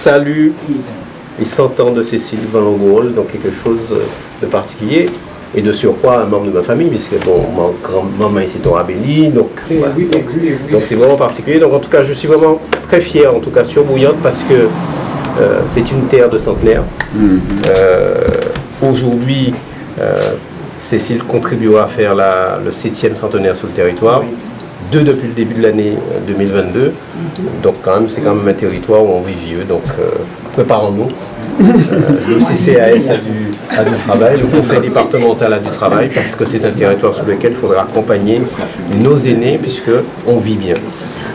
salue les 100 ans de Cécile Van Longool, donc quelque chose de particulier. Et de surcroît, un membre de ma famille, puisque bon, ma grand-maman est Tora Béli, donc voilà. Donc c'est vraiment particulier. Donc en tout cas, je suis vraiment très fier, en tout cas sur Bouillante, parce que c'est une terre de centenaires. Aujourd'hui, Cécile contribuera à faire le 7e centenaire sur le territoire. 2 depuis le début de l'année 2022. Donc c'est quand même un territoire où on vit vieux. Donc préparons-nous. Le CCAS a du travail, le conseil départemental a du travail, parce que c'est un territoire sur lequel il faudra accompagner nos aînés, puisqu'on vit bien.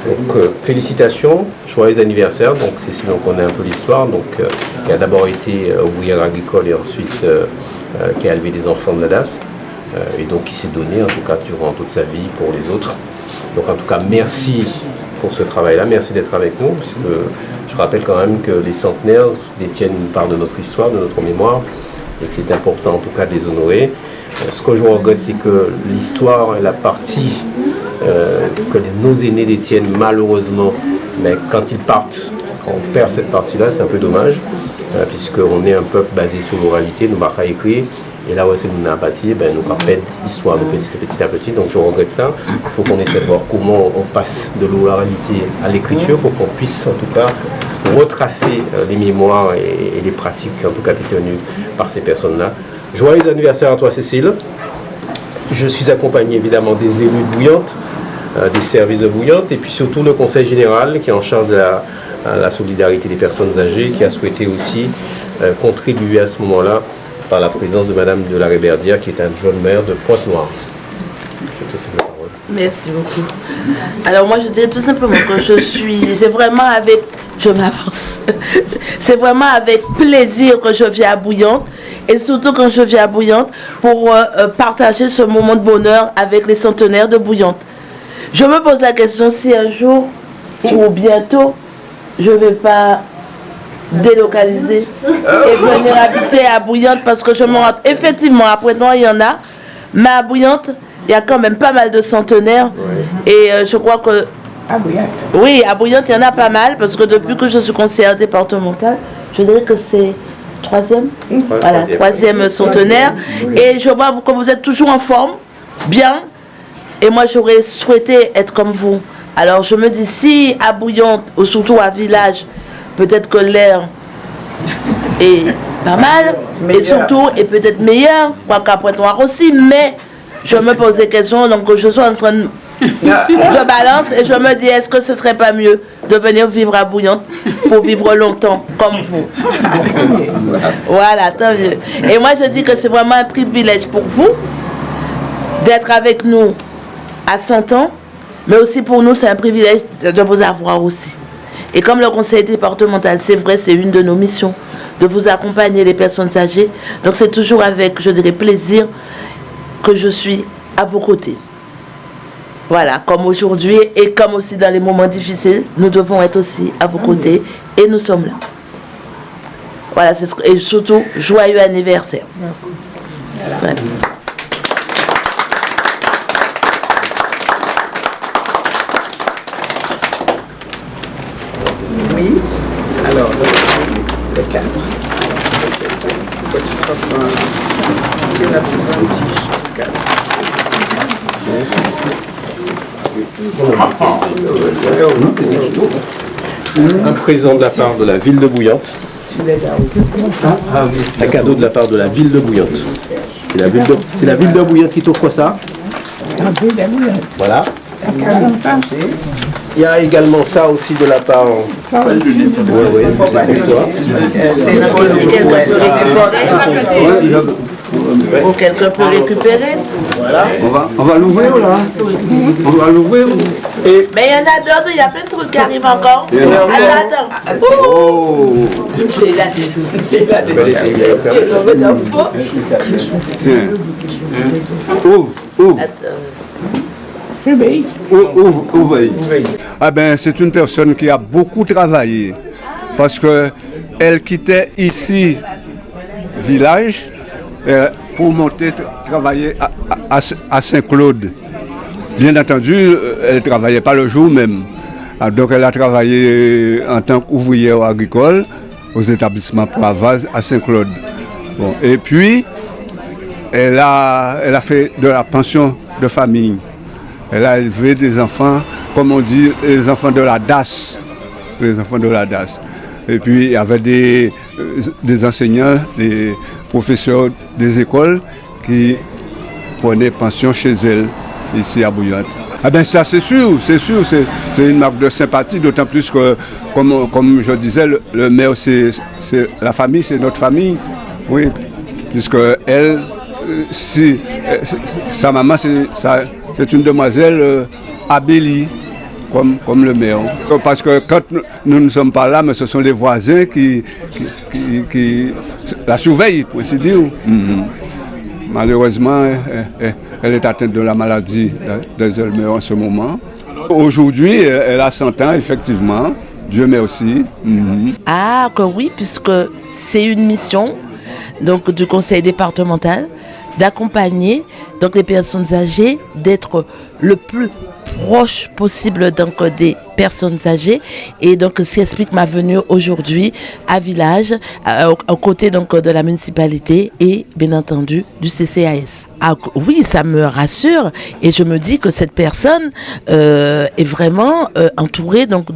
Donc félicitations, joyeux anniversaire. Donc Cécile, on connaît un peu l'histoire, donc qui a d'abord été ouvrière agricole et ensuite qui a élevé des enfants de la DAS, et donc qui s'est donné en tout cas durant toute sa vie pour les autres. Donc en tout cas, merci pour ce travail-là, merci d'être avec nous, parce que je rappelle quand même que les centenaires détiennent une part de notre histoire, de notre mémoire, et que c'est important en tout cas de les honorer. Ce que je regrette, c'est que l'histoire est la partie que nos aînés détiennent malheureusement, mais quand ils partent, on perd cette partie-là, c'est un peu dommage, puisqu'on est un peuple basé sur l'oralité, nous ne pouvons pas écrire. Et là où c'est nous avons bâti, nous avons fait l'histoire petit à petit. Donc je regrette ça. Il faut qu'on essaie de voir comment on passe de l'oralité à l'écriture pour qu'on puisse en tout cas retracer les mémoires et les pratiques en tout cas tenues par ces personnes-là. Joyeux anniversaire à toi Cécile. Je suis accompagné évidemment des élus de Bouillante, des services de Bouillante et puis surtout le conseil général qui est en charge de la solidarité des personnes âgées, qui a souhaité aussi contribuer à ce moment-là par la présence de Madame de la Réberdière, qui est adjointe maire de Pointe-Noire. Je te cède la parole. Merci beaucoup. Alors moi je dirais tout simplement que c'est vraiment c'est vraiment avec plaisir que je viens à Bouillante, et surtout quand je viens à Bouillante pour partager ce moment de bonheur avec les centenaires de Bouillante. Je me pose la question si un jour ou bientôt je ne vais pas délocaliser et venir habiter à Bouillante, parce que je me rends effectivement après Pointe-Noire il y en a, mais à Bouillante il y a quand même pas mal de centenaires, et je crois que oui, à Bouillante il y en a pas mal, parce que depuis que je suis conseillère départementale, je dirais que c'est troisième centenaire, et je vois que vous êtes toujours en forme, bien, et moi j'aurais souhaité être comme vous. Alors je me dis, si à Bouillante ou surtout à Village, peut-être que l'air est pas mal, et surtout est peut-être meilleur, quoiqu'à Pointe-Noire aussi, mais je me pose des questions, donc je suis en train de... Je balance et je me dis, est-ce que ce serait pas mieux de venir vivre à Bouillante pour vivre longtemps comme vous? Voilà, tant mieux. Et moi je dis que c'est vraiment un privilège pour vous d'être avec nous à 100 ans, mais aussi pour nous c'est un privilège de vous avoir aussi. Et comme le conseil départemental, c'est vrai, c'est une de nos missions, de vous accompagner les personnes âgées. Donc c'est toujours avec, je dirais, plaisir que je suis à vos côtés. Voilà, comme aujourd'hui et comme aussi dans les moments difficiles, nous devons être aussi à vos côtés et nous sommes là. Voilà, et surtout, joyeux anniversaire. Voilà. Oui, alors le cadre. Tu tiens la plus tige, le cadre. Un présent de la part de la ville de Bouillante. Un cadeau de la part de la ville de Bouillante. C'est la ville de Bouillante qui t'offre ça. Voilà. Il y a également ça aussi de la part. Oui, Ou quelqu'un peut récupérer. Voilà. On va l'ouvrir là. On va l'ouvrir. Et mais il y en a d'autres, il y a plein de trucs qui arrivent encore. Attends. oh, C'est la Tiens. Ouvre. Ouvre. Ah ben, c'est une personne qui a beaucoup travaillé parce que elle quittait ici village pour monter travailler à Saint-Claude. Bien entendu, elle ne travaillait pas le jour même. Donc elle a travaillé en tant qu'ouvrière agricole aux établissements Poivaz à Saint-Claude. Bon, et puis, elle a fait de la pension de famille. Elle a élevé des enfants, comme on dit, les enfants de la DAS. Les enfants de la DAS. Et puis, il y avait des enseignants, des professeurs des écoles qui prenaient pension chez elle, ici à Bouillante. Ah ben ça c'est sûr, c'est une marque de sympathie, d'autant plus que, comme je disais, le maire, c'est la famille, c'est notre famille, oui, puisque elle, sa maman, c'est une demoiselle abélie, comme le maire. Parce que quand nous ne sommes pas là, mais ce sont les voisins qui la surveillent, pour ainsi dire. Malheureusement, elle est atteinte de la maladie d'Alzheimer en ce moment. Aujourd'hui, elle a 100 ans, effectivement. Dieu merci. Ah, que oui, puisque c'est une mission donc, du conseil départemental d'accompagner donc, les personnes âgées, d'être le plus proche possible donc, des personnes âgées. Et donc, ce qui explique ma venue aujourd'hui à Village, aux côtés donc, de la municipalité et bien entendu du CCAS. Ah, oui, ça me rassure et je me dis que cette personne est vraiment entourée donc,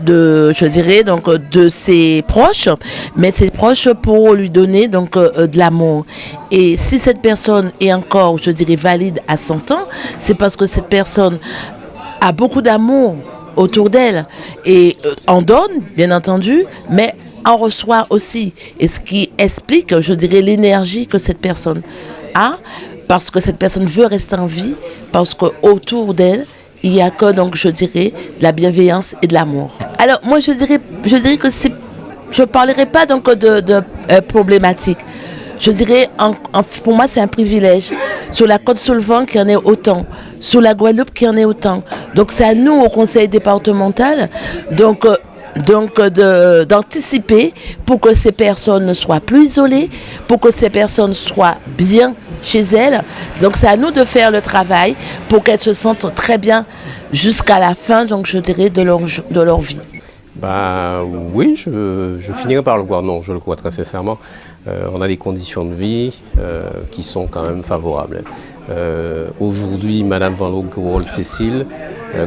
je dirais donc de ses proches, mais ses proches pour lui donner donc de l'amour. Et si cette personne est encore, je dirais, valide à 100 ans, c'est parce que cette personne a beaucoup d'amour autour d'elle et en donne, bien entendu, mais en reçoit aussi. Et ce qui explique, je dirais, l'énergie que cette personne a, parce que cette personne veut rester en vie, parce qu'autour d'elle, il n'y a que, donc, je dirais, de la bienveillance et de l'amour. Alors, moi, je dirais que je ne parlerai pas donc de problématiques. Je dirais, pour moi, c'est un privilège. Sur la Côte-Saulvan, qu'il y en ait autant. Sur la Guadeloupe, qu'il y en ait autant. Donc, c'est à nous, au conseil départemental, d'anticiper pour que ces personnes ne soient plus isolées, pour que ces personnes soient bien chez elles. Donc c'est à nous de faire le travail pour qu'elles se sentent très bien jusqu'à la fin, donc je dirais, de leur vie. Bah oui, je finirai par le croire. Non, je le crois très sincèrement. On a des conditions de vie qui sont quand même favorables. Aujourd'hui, Madame Van Logorol Cécile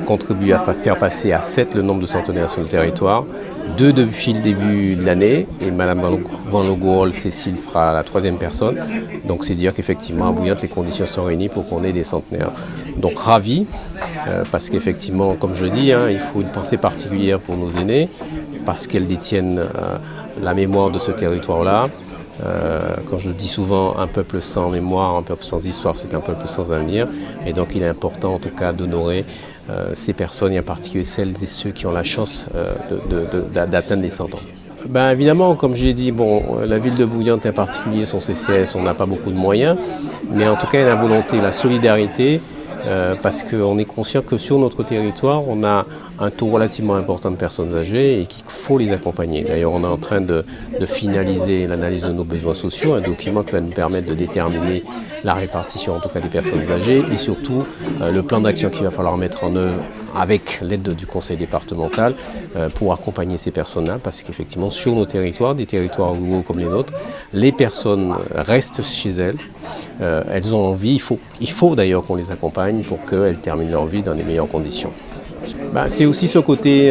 contribue à faire passer à 7 le nombre de centenaires sur le territoire, 2 depuis le début de l'année, et Madame Van Logorol Cécile fera la 3e personne. Donc c'est dire qu'effectivement à Bouillante, les conditions sont réunies pour qu'on ait des centenaires. Donc ravi, parce qu'effectivement, comme je le dis, il faut une pensée particulière pour nos aînés, parce qu'elles détiennent la mémoire de ce territoire-là. Quand je dis souvent un peuple sans mémoire, un peuple sans histoire, c'est un peuple sans avenir. Et donc il est important en tout cas d'honorer ces personnes, et en particulier celles et ceux qui ont la chance d'atteindre les 100 ans. Ben évidemment, comme j'ai dit, la ville de Bouillante en particulier, son CCS, on n'a pas beaucoup de moyens, mais en tout cas il y a la volonté, la solidarité, parce qu'on est conscient que sur notre territoire, on a un taux relativement important de personnes âgées et qu'il faut les accompagner. D'ailleurs, on est en train de finaliser l'analyse de nos besoins sociaux, un document qui va nous permettre de déterminer la répartition en tout cas des personnes âgées et surtout le plan d'action qu'il va falloir mettre en œuvre avec l'aide du conseil départemental pour accompagner ces personnes-là, parce qu'effectivement sur nos territoires, des territoires ruraux comme les nôtres, les personnes restent chez elles, elles ont envie, il faut d'ailleurs qu'on les accompagne pour qu'elles terminent leur vie dans les meilleures conditions. C'est aussi ce côté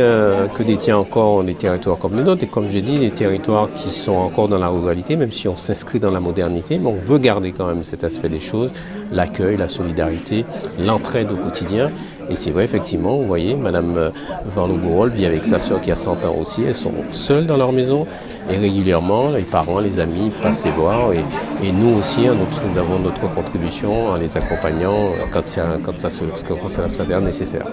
que détient encore les territoires comme les nôtres, et comme j'ai dit, les territoires qui sont encore dans la ruralité, même si on s'inscrit dans la modernité, mais on veut garder quand même cet aspect des choses, l'accueil, la solidarité, l'entraide au quotidien. Et c'est vrai, effectivement, vous voyez, Madame Van Logorol vit avec sa sœur qui a 100 ans aussi. Elles sont seules dans leur maison et régulièrement, les parents, les amis passent les voir. Et nous aussi, nous avons notre contribution en les accompagnant quand ça s'avère nécessaire.